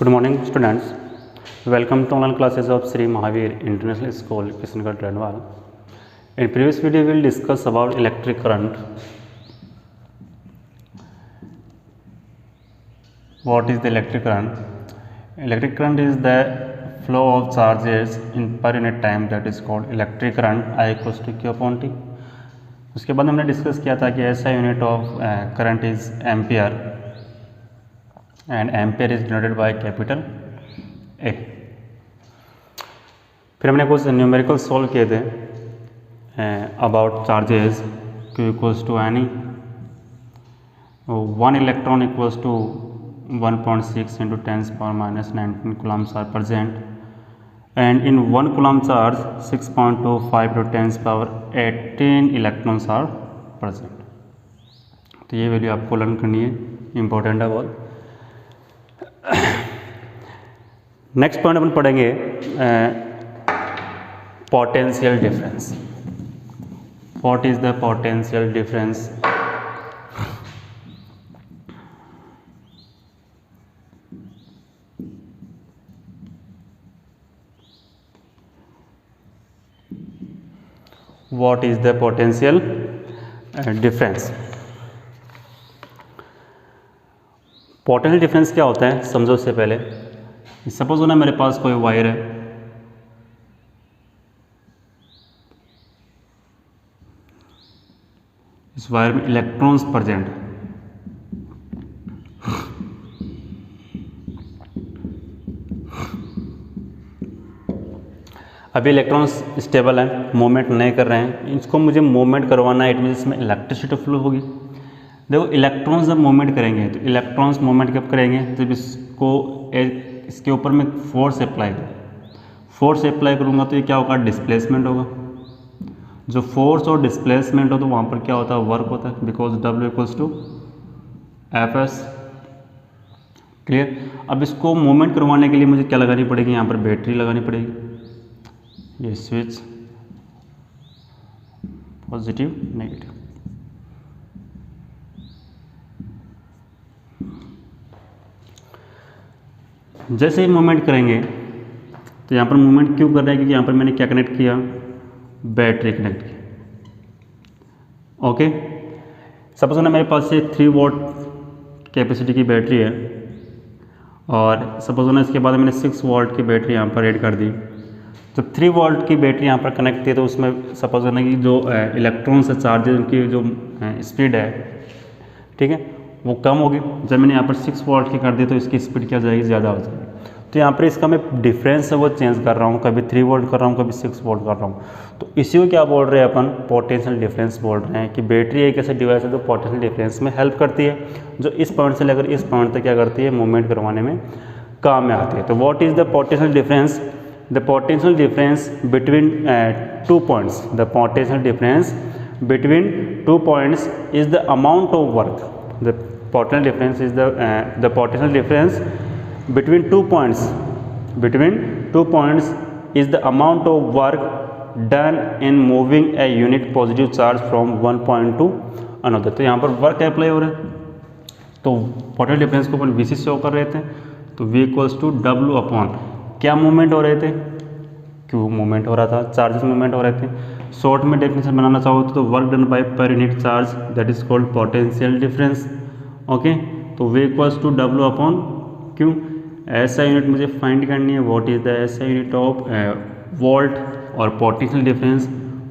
Good morning, students. Welcome to online classes of Sri Mahavir International School, Kishangarh, Trendwal. In previous video, we will discuss about electric current. What is the electric current? Electric current is the flow of charges in per unit time, that is called electric current. I equals to Q upon T. उसके बाद हमने discuss किया था कि SI unit of current is ampere and ampere is denoted by capital A. फिर हमने कुछ numerical solve किए थे about charges Q equals to any 1 electron equals to 1.6 into 10⁻⁻19 coulombs are present, and in 1 coulomb charge 6.25 to 10⁻18 electrons are present. तो ये value आपको learn करनी है, इम्पोर्टेंट है बहुत। नेक्स्ट पॉइंट अपन पढ़ेंगे potential difference. What is the potential difference? What is the potential difference? Potential difference क्या होता है समझो। उससे पहले सपोज होना मेरे पास कोई वायर है, इस वायर में इलेक्ट्रॉन्स प्रेजेंट है। अभी इलेक्ट्रॉन्स स्टेबल हैं, मूवमेंट नहीं कर रहे हैं, इसको मुझे मूवमेंट करवाना है, इट मीन इसमें इलेक्ट्रिसिटी फ्लो होगी। देखो इलेक्ट्रॉन्स जब मूवमेंट करेंगे तो इलेक्ट्रॉन्स मूवमेंट कब करेंगे? जब इसको इसके ऊपर मैं फोर्स अप्लाई करूँगा तो ये क्या होगा? डिस्प्लेसमेंट होगा। जो फोर्स और डिस्प्लेसमेंट हो तो वहाँ पर क्या होता है? वर्क होता है, because W equals to Fs। Clear? अब इसको मूवमेंट करवाने के लिए मुझे क्या लगानी पड़ेगी? यहाँ पर बैटरी लगानी पड़ेगी। ये स्विच पॉजिटिव नेगेटिव। जैसे ही मूवमेंट करेंगे तो यहाँ पर मूवमेंट क्यों कर रहे हैं? क्योंकि यहाँ पर मैंने क्या कनेक्ट किया? बैटरी कनेक्ट किया। ओके, सपोज ना मेरे पास ये 3 वोल्ट कैपेसिटी की बैटरी है और सपोज ना इसके बाद मैंने 6 वोल्ट की बैटरी यहाँ पर ऐड कर दी। जब 3 वोल्ट की बैटरी यहाँ पर कनेक्ट थी तो उसमें सपोज है ना कि जो इलेक्ट्रॉन्स है, चार्जेस, उनकी जो स्पीड है, ठीक है, वो कम होगी। जब मैंने यहाँ पर 6 वोल्ट की कर दी तो इसकी स्पीड क्या जाएगी? ज़्यादा हो जाएगी। तो यहाँ पर इसका मैं डिफरेंस है वो चेंज कर रहा हूँ, कभी 3 वोल्ट कर रहा हूँ, कभी 6 वोल्ट कर रहा हूँ। तो इसी को क्या बोल रहे हैं अपन? पोटेंशियल डिफरेंस बोल रहे हैं कि बैटरी एक ऐसा डिवाइस है जो पोटेंशियल डिफरेंस में हेल्प करती है, जो इस पॉइंट से लेकर इस पॉइंट तक क्या करती है? मूवमेंट करवाने में काम में आती है। तो what is the potential difference? The potential difference between 2 points. The potential difference between 2 points is the amount of work. The potential difference is the potential difference between 2 points. Between 2 points is the amount of work done in moving a unit positive charge from one point to another. तो यहाँ पर work apply हो रहा है, तो potential difference को अपन VC से show कर रहे थे। तो V equals to W upon क्या मूवमेंट हो रहे थे? क्यों मूवमेंट हो रहा था, चार्जेस मूवमेंट हो रहे थे। शॉर्ट में डेफिनेशन बनाना चाहो तो work done by per unit charge, that is called potential difference. Okay, तो V equals to W upon क्यों? ऐसा यूनिट मुझे फाइंड करनी है। व्हाट इज द ऐसा यूनिट ऑफ वोल्ट? और पोटेंशियल डिफरेंस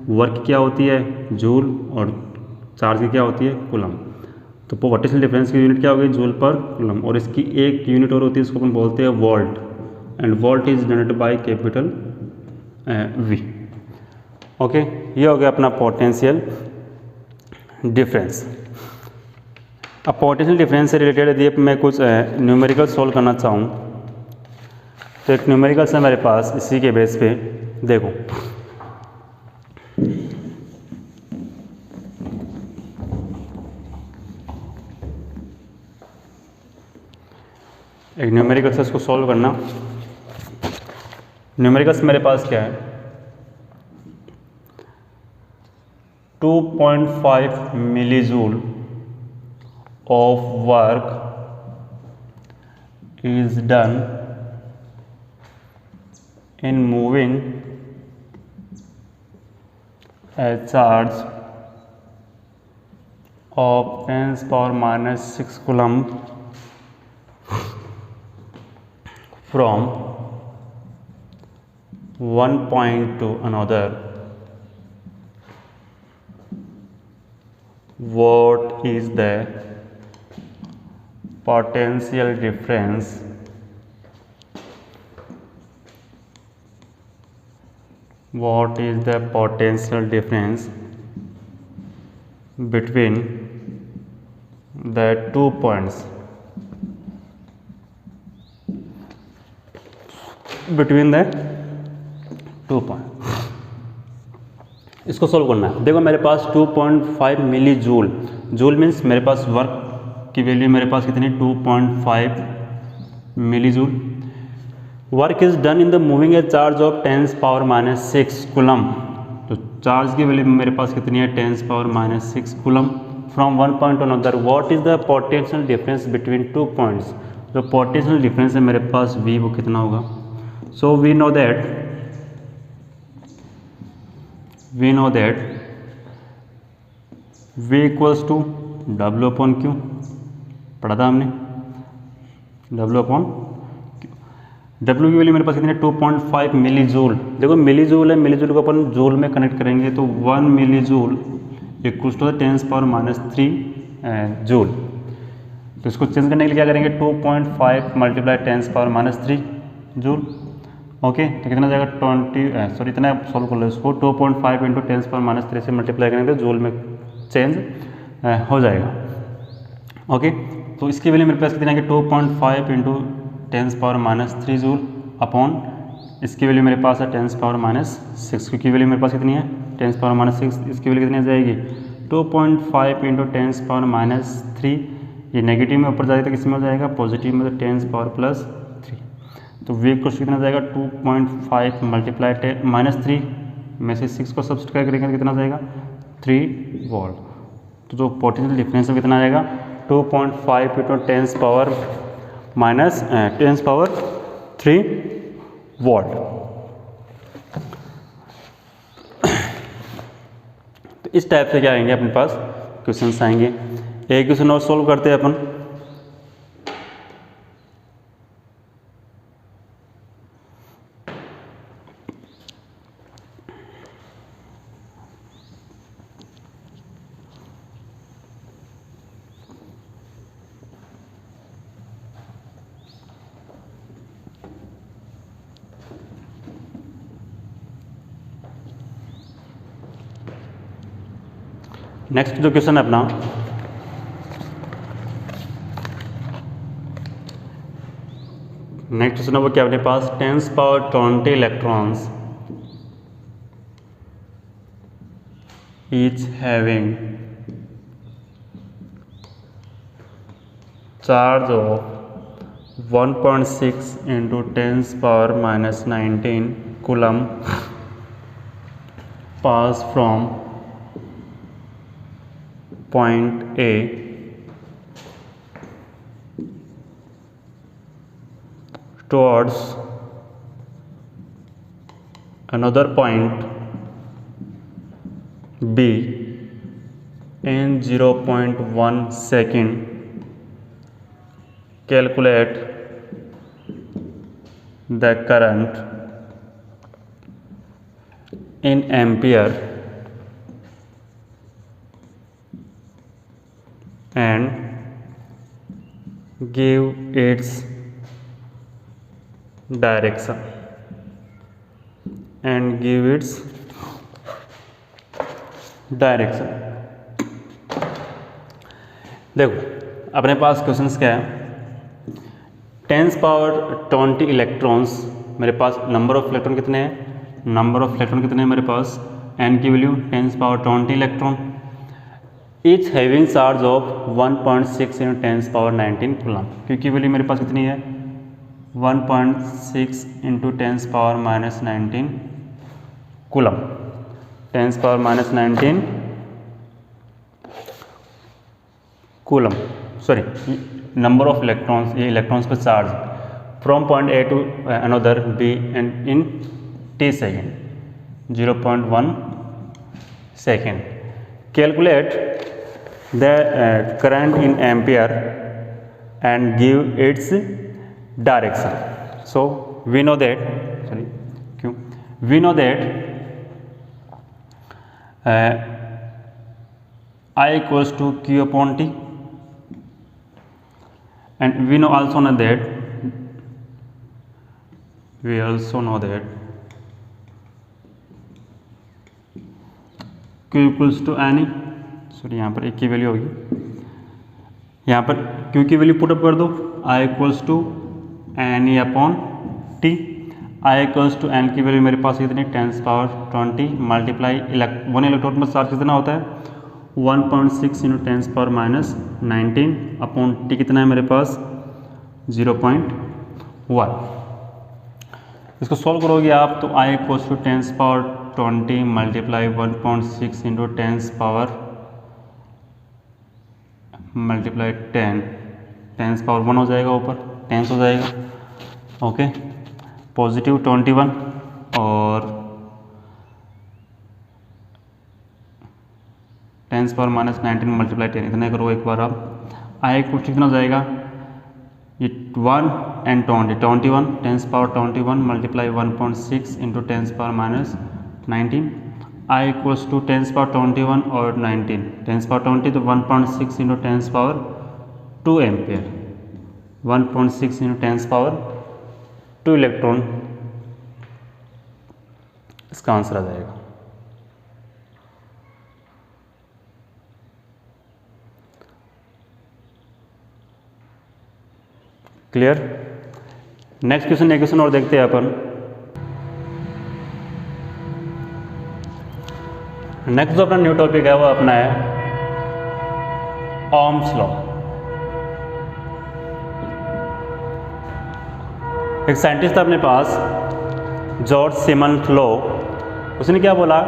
वर्क क्या होती है? जूल, और चार्ज की क्या होती है? कूलम। तो पोटेंशियल डिफरेंस की यूनिट क्या होगी? जूल पर कूलम। और इसकी एक यूनिट और होती है, इसको अपन बोलते हैं volt, and volt is denoted by capital V। Okay, ये हो गया अपना पोटेंशियल डिफरेंस। अब पोटेंशियल डिफरेंस से रिलेटेड यदि मैं कुछ न्यूमेरिकल सॉल्व करना चाहूँ तो एक न्यूमेरिकल्स है मेरे पास, इसी के बेस पे देखो। एक न्यूमेरिकल्स है, इसको सॉल्व करना। न्यूमेरिकल्स मेरे पास क्या है? 2.5 मिलीजूल of work is done in moving a charge of 10⁻⁻6 coulomb from one point to another, what is the potential difference between the 2 points, इसको सोल्व करना है। देखो मेरे पास 2.5 मिली जूल, जूल मीन्स मेरे पास वर्क की वैल्यू मेरे पास कितनी 2.5 milli joule. Work is done in the moving a charge of 10⁻⁻6 coulomb, तो चार्ज की वैल्यू मेरे पास कितनी है 10⁻⁻6 coulomb from one point to another. What is the potential difference between 2 points, जो पोटेंशियल डिफरेंस है मेरे पास V वो कितना होगा। सो we know that V equals to W/Q, पढ़ा था हमने W/Q। W की वैल्यू मेरे पास कितनी है 2.5 मिली जूल। देखो मिली जूल है, मिली जूल को अपन जूल में कनेक्ट करेंगे तो 1 milli joule equals to 10⁻³ joule. तो इसको चेंज करने के लिए क्या करेंगे 2.5 मल्टीप्लाई 10⁻³ जूल। ओके, तो कितना जाएगा 20 इतना सॉल्व कर लो इसको 2.5 इंटू 10⁻³ से मल्टीप्लाई करेंगे तो जूल में चेंज हो जाएगा। ओके, तो इसकी वैल्यू मेरे पास कितनी आएगी 2.5 इंटू 10⁻³ जूल अपॉन इसकी वैल्यू मेरे पास है 10⁻⁻6, क्योंकि वैल्यू मेरे पास कितनी है 10⁻⁻6, इसकी वैल्यू कितनी आ जाएगी 2.5 इंटू 10⁻³ ये नेगेटिव में ऊपर जाएगा तो किसमें हो जाएगा पॉजिटिव में, तो 10⁻+3। तो V को कितना जाएगा 2.5 मल्टीप्लाई -3 में से 6 को सब्सट्रैक्ट करेंगे तो कितना जाएगा 3 वोल्ट। तो जो पोटेंशियल डिफरेंस है कितना आएगा 2.5 इंटू 10⁻³ वोल्ट। तो इस टाइप से क्या आएंगे अपने पास क्वेश्चंस आएंगे। एक क्वेश्चन और सॉल्व करते हैं अपन। नेक्स्ट जो क्वेश्चन है अपना नेक्स्ट क्वेश्चन है वो क्या अपने पास 10⁻20 electrons each having charge of 1.6 into 10⁻⁻19 coulomb pass from point A towards another point B in 0.1 second. Calculate the current in ampere and give its direction देखो अपने पास क्वेश्चंस क्या है 10⁻20 इलेक्ट्रॉन्स मेरे पास नंबर ऑफ इलेक्ट्रॉन कितने हैं मेरे पास n की value 10⁻20 electron each having charge of 1.6 into 10⁻19 coulomb, क्योंकि वैल्यू मेरे पास कितनी है 1.6 into 10⁻19 coulomb 10⁻19 coulomb number of electrons, ये इलेक्ट्रॉन्स पर charge from point A to another B and in t second, 0.1 second. Calculate the current in ampere and give its direction. So we know that I equals to Q upon T, and we also know that Q equals to N, sorry यहाँ पर एक की value होगी, यहाँ पर Q की value put up कर दो, I equals to n e upon t. I equals to n की वैल्यू मेरे पास कितनी 10⁻20 मल्टीप्लाई 1 इलेक्ट्रॉन में चार्ज कितना होता है 1.6 इंटू 10⁻19 अपॉन टी कितना है मेरे पास 0.1। इसको सॉल्व करोगे आप तो I equals to 10⁻20 multiply 1.6 into 10 power 1 हो जाएगा, ऊपर 10 हो जाएगा। ओके, पॉजिटिव 21 और 10⁻19 मल्टीप्लाई 10 इतना करो एक बार आप। आई कुछ कितना हो जाएगा ये 1 and 20 21 10⁻21 multiply 1.6 into 10⁻19 I equals to 10⁻21 और 19 10⁻20 तो 1.6 इंटू 10⁻2 एम्पियर 1.6 इंटू 10⁻2 इलेक्ट्रॉन इसका आंसर आ जाएगा। क्लियर। नेक्स्ट क्वेश्चन, एक क्वेश्चन और देखते हैं अपन। नेक्स्ट जो अपना न्यू टॉपिक है वो अपना है ओम्स लॉ। एक साइंटिस्ट था अपने पास जॉर्ज सिमन लो, उसने क्या बोला,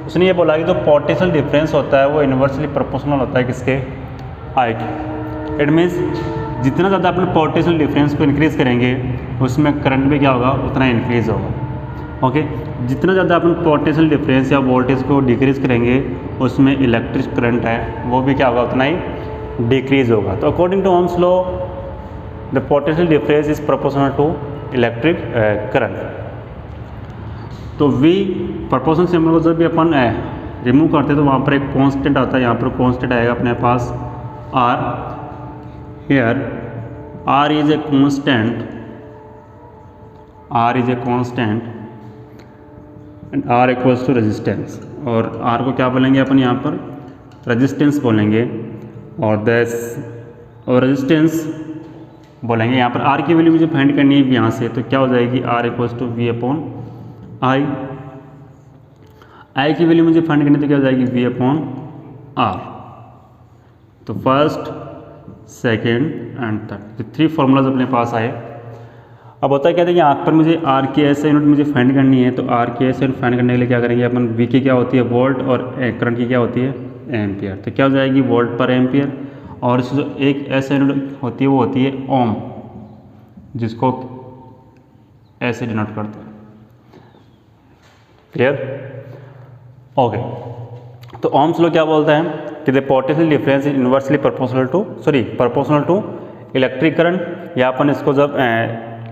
उसने ये बोला कि जो पोटेंशियल डिफरेंस होता है वो इन्वर्सली प्रोपोर्शनल होता है किसके, आई के। इट मीन्स जितना ज़्यादा अपने पोटेंशियल डिफरेंस को इंक्रीज़ करेंगे उसमें करंट भी क्या होगा उतना इंक्रीज़ होगा। ओके, जितना ज़्यादा अपन पोटेंशियल डिफरेंस या वोल्टेज को डिक्रीज़ करेंगे उसमें इलेक्ट्रिक करंट है वो भी क्या होगा उतना ही डिक्रीज़ होगा। तो according to Ohm's law the potential difference is proportional to electric current. तो V प्रोपोर्शनल सिंबल को जब भी अपन रिमूव करते हैं तो वहाँ पर एक कांस्टेंट आता है, यहाँ पर कांस्टेंट आएगा अपने पास R। Here R is a constant, R is a constant and R equals to resistance. और R को क्या बोलेंगे अपन यहाँ पर रेजिस्टेंस बोलेंगे और रेजिस्टेंस बोलेंगे। यहाँ पर R की वैल्यू मुझे फाइंड करनी है यहाँ से, तो क्या हो जाएगी R equals to V upon I की वैल्यू मुझे फाइंड करनी तो क्या हो जाएगी V अपॉन R। तो first second and third 3 formulas अपने पास आए। अब होता है कहते हैं कि यहाँ पर मुझे R की एस यूनिट मुझे फाइंड करनी है, तो R की एस यूनिट फाइंड करने के लिए क्या करेंगे अपन, V की क्या होती है वोल्ट और करंट की क्या होती है एम्पियर। तो क्या हो जाएगी वोल्ट पर एम्पियर, और इसकी जो एक एस यूनिट होती है वो होती है ओम, जिसको ऐसे डिनोट करते हैं। क्लियर। ओके, तो ओम्स लॉ क्या बोलता है कि the potential difference is inversely proportional to electric current. या अपन इसको जब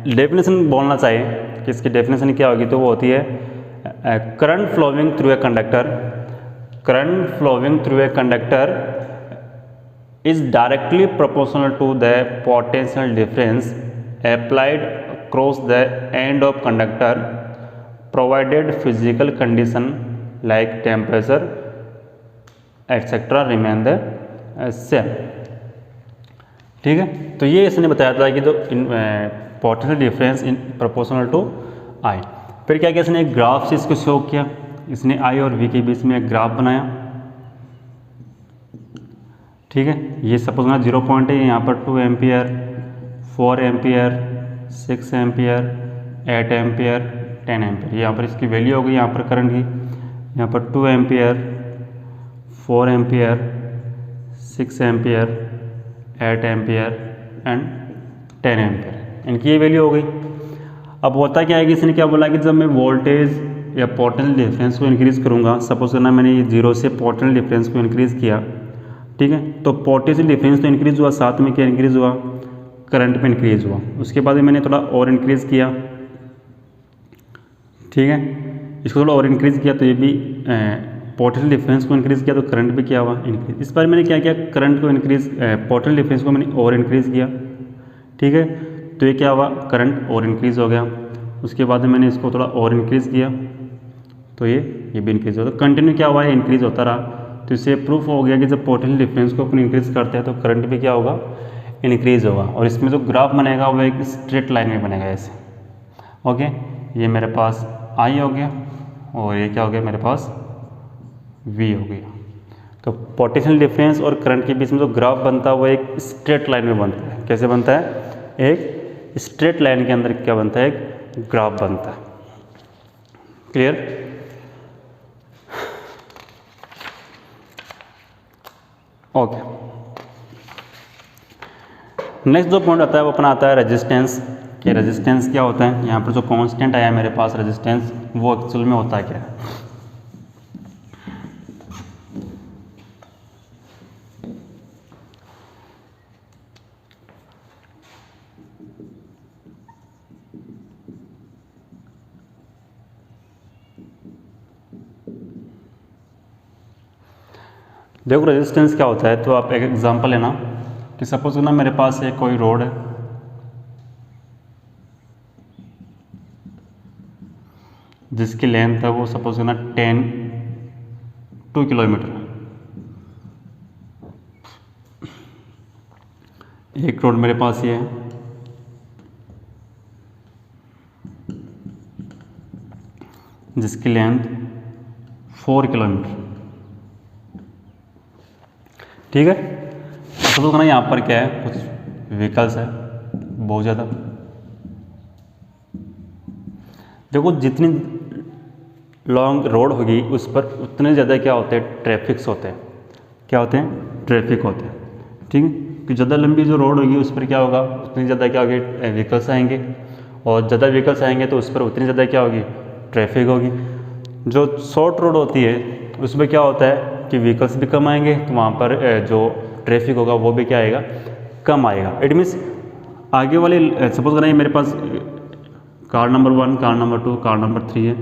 डेफिनेशन बोलना चाहिए कि इसकी डेफिनेशन क्या होगी तो वो होती है current flowing through a conductor, current flowing through a conductor is directly proportional to the potential difference applied across the end of conductor provided physical condition like temperature etcetera remain the same. ठीक है, तो ये इसने बताया था कि जो potential difference in proportional to I. फिर क्या किया इसने एक ग्राफ से इसको शो किया, इसने आई और वी के बीच में एक ग्राफ बनाया। ठीक है, ये सपोज ना 0 पॉइंट है, यहाँ पर 2 ampere 4 ampere 6 ampere 8 ampere 10 ampere, यहाँ पर इसकी वैल्यू होगी यहाँ पर करंट की। यहाँ पर 2 ampere 4 ampere 6 ampere 8 ampere and 10 ampere. इनकी ये वैल्यू हो गई। अब होता क्या है कि इसने क्या बोला कि जब मैं वोल्टेज या पोटेंशियल डिफरेंस को इंक्रीज़ करूँगा, सपोज करना मैंने ये 0 से पोटेंशियल डिफरेंस को इंक्रीज़ किया, ठीक है, तो पोटेंशियल डिफरेंस तो इंक्रीज़ हुआ, साथ में क्या इंक्रीज़ हुआ, करंट में इंक्रीज़ हुआ। उसके बाद मैंने थोड़ा और इंक्रीज़ किया, ठीक है, इसको थोड़ा और इंक्रीज़ किया तो ये भी पोटेंशियल डिफरेंस को इंक्रीज़ किया तो करंट भी क्या हुआ, इंक्रीज। इस बार मैंने क्या किया, करंट को इंक्रीज़, पोटेंशियल डिफरेंस को मैंने और इंक्रीज़ किया, ठीक है, तो ये क्या हुआ, करंट और इंक्रीज़ हो गया। उसके बाद मैंने इसको थोड़ा और इंक्रीज़ किया तो ये भी इंक्रीज़ हो गया। तो कंटिन्यू क्या हुआ है, इंक्रीज़ होता रहा। तो इससे प्रूफ हो गया कि जब पोटेंशियल डिफरेंस को अपन इंक्रीज़ करते हैं तो करंट भी क्या होगा, इंक्रीज़ होगा। और इसमें जो ग्राफ बनेगा वो एक स्ट्रेट लाइन में बनेगा ऐसे। ओके, ये मेरे पास आई हो गया और ये क्या हो गया, मेरे पास वी हो गया। तो पोटेंशियल डिफरेंस और करंट के बीच में जो ग्राफ बनता है वो एक स्ट्रेट लाइन में बनता है। कैसे बनता है, एक स्ट्रेट लाइन के अंदर क्या बनता है, एक ग्राफ बनता है। क्लियर? ओके, नेक्स्ट जो पॉइंट आता है वो अपना आता है रेजिस्टेंस। कि रेजिस्टेंस क्या होता है, यहाँ पर जो कांस्टेंट आया मेरे पास रेजिस्टेंस, वो एक्चुअल में होता है क्या है। देखो रेजिस्टेंस क्या होता है, तो आप एक एग्जांपल लेना कि सपोज ना मेरे पास एक कोई रोड है, जिसकी लेंथ है वो सपोज करना 2 किलोमीटर है। एक रोड मेरे पास ये है, जिसकी लेंथ 4 किलोमीटर, ठीक है। सपोज करना यहाँ पर क्या है, कुछ व्हीकल्स है बहुत ज़्यादा। देखो जितनी लॉन्ग रोड होगी उस पर उतने ज़्यादा क्या होते हैं, ट्रैफिक्स होते हैं। क्या होते हैं, ट्रैफिक होते हैं, ठीक है। कि ज़्यादा लंबी जो रोड होगी उस पर क्या होगा, उतनी ज़्यादा क्या होगी, व्हीकल्स आएंगे, और ज़्यादा व्हीकल्स आएंगे तो उस पर उतनी ज़्यादा क्या होगी, ट्रैफिक होगी। जो शॉर्ट रोड होती है उसमें क्या होता है कि व्हीकल्स भी कम आएंगे, तो वहाँ पर जो ट्रैफिक होगा वो भी क्या आएगा, कम आएगा। इट मीन्स आगे वाले सपोज करें मेरे पास car number 1, car number 2, car number 3 है,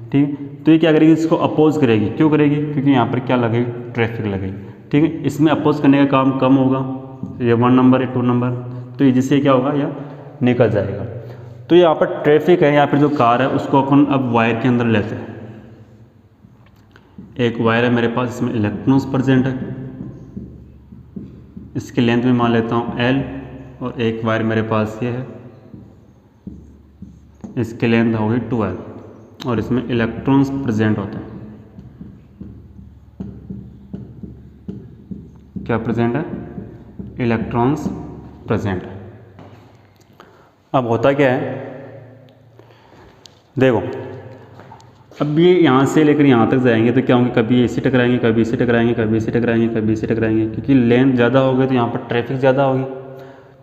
ठीक है। तो ये क्या करेगी, इसको अपोज करेगी। क्यों करेगी, क्योंकि यहाँ पर क्या लगेगी, ट्रैफिक लगेगी, ठीक है। इसमें अपोज करने का काम कम होगा, ये 1 नंबर है 2 नंबर, तो ये जिससे क्या होगा, या निकल जाएगा। तो यहाँ पर ट्रैफिक है, यहाँ पर जो कार है उसको अपन अब वायर के अंदर लेते हैं। एक वायर है मेरे पास, इसमें इलेक्ट्रॉन्स प्रेजेंट है, इसकी लेंथ में मान लेता हूँ L, और एक वायर मेरे पास ये है, इसकी लेंथ होगी 2L, और इसमें इलेक्ट्रॉन्स प्रेजेंट होते हैं। क्या प्रेजेंट है, इलेक्ट्रॉन्स प्रेजेंट है। अब होता क्या है, देखो अब ये यहाँ से लेकर यहाँ तक जाएंगे तो क्या होंगे, कभी इसे टकराएंगे, कभी इसे टकराएंगे, कभी इसे टकराएंगे, कभी इसे टकराएंगे, क्योंकि लेंथ ज़्यादा होगी तो यहाँ पर ट्रैफिक ज़्यादा होगी।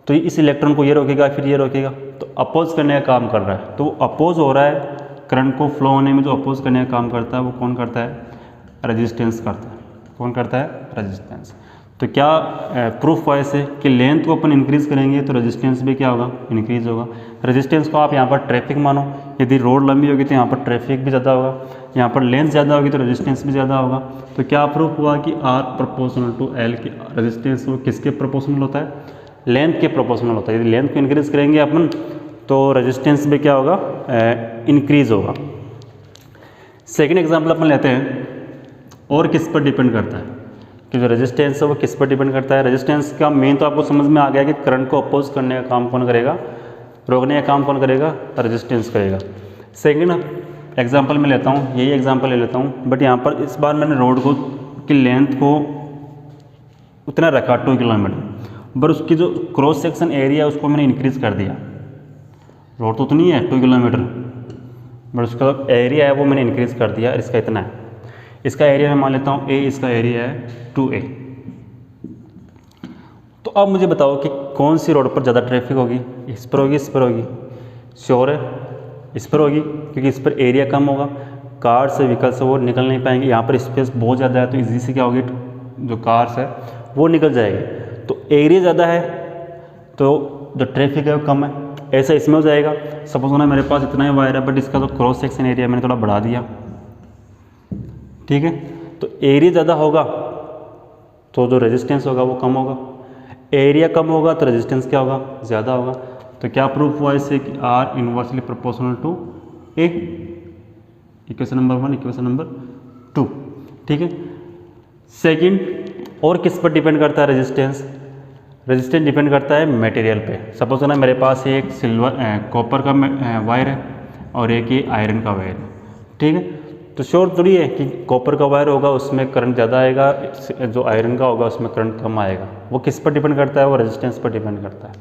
तो इस इलेक्ट्रॉन को ये रोकेगा, फिर ये रोकेगा, तो अपोज करने का काम कर रहा है। तो अपोज हो रहा है, करंट को फ्लो होने में जो अपोज करने का काम करता है वो कौन करता है, रेजिस्टेंस करता है। कौन करता है, रेजिस्टेंस। तो क्या प्रूफ हुआ इससे कि लेंथ को अपन इंक्रीज़ करेंगे तो रेजिस्टेंस भी क्या होगा, इंक्रीज़ होगा। रेजिस्टेंस को आप यहाँ पर ट्रैफिक मानो, यदि रोड लंबी होगी तो यहाँ पर ट्रैफिक भी ज़्यादा होगा, यहाँ पर लेंथ ज़्यादा होगी तो रेजिस्टेंस भी ज़्यादा होगा। तो क्या प्रूफ हुआ कि R प्रोपोर्शनल टू L की रेजिस्टेंस वो किसके प्रोपोर्शनल होता है, लेंथ के प्रोपोर्शनल होता है। यदि लेंथ को इंक्रीज़ करेंगे अपन तो रेजिस्टेंस भी क्या होगा, इंक्रीज़ होगा। सेकेंड एग्जाम्पल अपन लेते हैं, और किस पर डिपेंड करता है कि जो रेजिस्टेंस है वो किस पर डिपेंड करता है। रेजिस्टेंस का मेन तो आपको समझ में आ गया कि करंट को अपोज करने का काम कौन करेगा, रोकने का काम कौन करेगा, रेजिस्टेंस करेगा। सेकंड एग्जांपल मैं लेता हूँ, यही एग्जांपल ले लेता हूँ, बट यहाँ पर इस बार मैंने रोड को की लेंथ को उतना रखा 2 किलोमीटर, बट उसकी जो क्रॉस सेक्शन एरिया उसको मैंने इंक्रीज़ कर दिया। रोड तो उतनी है 2 किलोमीटर, बट उसका एरिया है वो मैंने इंक्रीज़ कर दिया, इसका इतना है। इसका एरिया मैं मान लेता हूँ A, इसका एरिया है 2A। तो अब मुझे बताओ कि कौन सी रोड पर ज़्यादा ट्रैफिक होगी, इस पर होगी, इस पर होगी? श्योर है इस पर होगी, क्योंकि इस पर एरिया कम होगा, कार से व्हीकल से वो निकल नहीं पाएंगे। यहाँ पर स्पेस बहुत ज़्यादा है तो इजी से क्या होगी, जो कार्स है वो निकल जाएगी। तो एरिया ज़्यादा है तो जो ट्रैफिक है वो कम है। ऐसा इसमें हो जाएगा। सपोज होना मेरे पास इतना ही वायर है, बट इसका तो क्रॉस सेक्शन एरिया मैंने थोड़ा बढ़ा दिया, ठीक है। तो एरिया ज़्यादा होगा तो जो रेजिस्टेंस होगा वो कम होगा, एरिया कम होगा तो रेजिस्टेंस क्या होगा, ज़्यादा होगा। तो क्या प्रूफ हुआ इससे कि R inversely proportional to A. Equation number 1, equation number 2, ठीक है। सेकंड, और किस पर डिपेंड करता है रेजिस्टेंस? रेजिस्टेंस डिपेंड करता है मटेरियल पे। सपोज ना मेरे पास एक कॉपर का वायर है और एक ये आयरन का वायर है, ठीक है। तो श्योर थोड़ी है कि कॉपर का वायर होगा उसमें करंट ज़्यादा आएगा, जो आयरन का होगा उसमें करंट कम आएगा। वो किस पर डिपेंड करता है? वो रेजिस्टेंस पर डिपेंड करता है,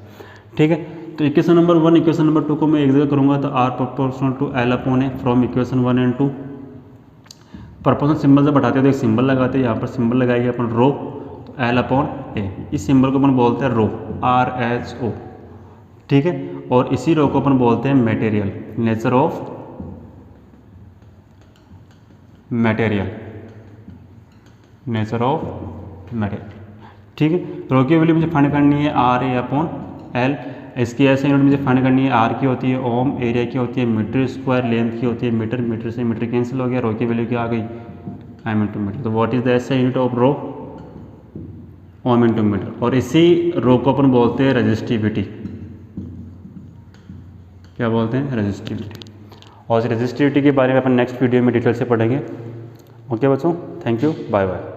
ठीक है। तो इक्वेशन नंबर 1, इक्वेशन नंबर 2 को मैं एक जगह करूँगा तो R proportional to L upon A from equation 1 and 2। Proportional symbol से बढ़ाते हैं तो एक सिंबल लगाते हैं, यहाँ पर सिंबल लगाएंगे अपन रो, तो एल अपॉन ए। इस सिंबल को अपन बोलते हैं रो, RHO, ठीक है। और इसी रो को अपन बोलते हैं material, nature of material, nature of material, ठीक है। रो की वैल्यू मुझे फाइंड करनी है RA अपॉन एल। इसकी ऐसे यूनिट मुझे फाइंड करनी है, आर की होती है ओम, एरिया की होती है मीटर स्क्वायर, लेंथ की होती है मीटर, मीटर से मीटर कैंसिल हो गया, रो की वैल्यू क्या आ गई, एम इंटू मीटर। तो व्हाट इज द ऐसा unit of rho, ohm into metre. और इसी रो को अपन बोलते हैं रेजिस्टिविटी। क्या बोलते हैं? रेजिस्टिविटी। और इस रेजिस्टिविटी के बारे में अपन नेक्स्ट वीडियो में डिटेल से पढ़ेंगे। ओके बच्चों, थैंक यू, बाय बाय।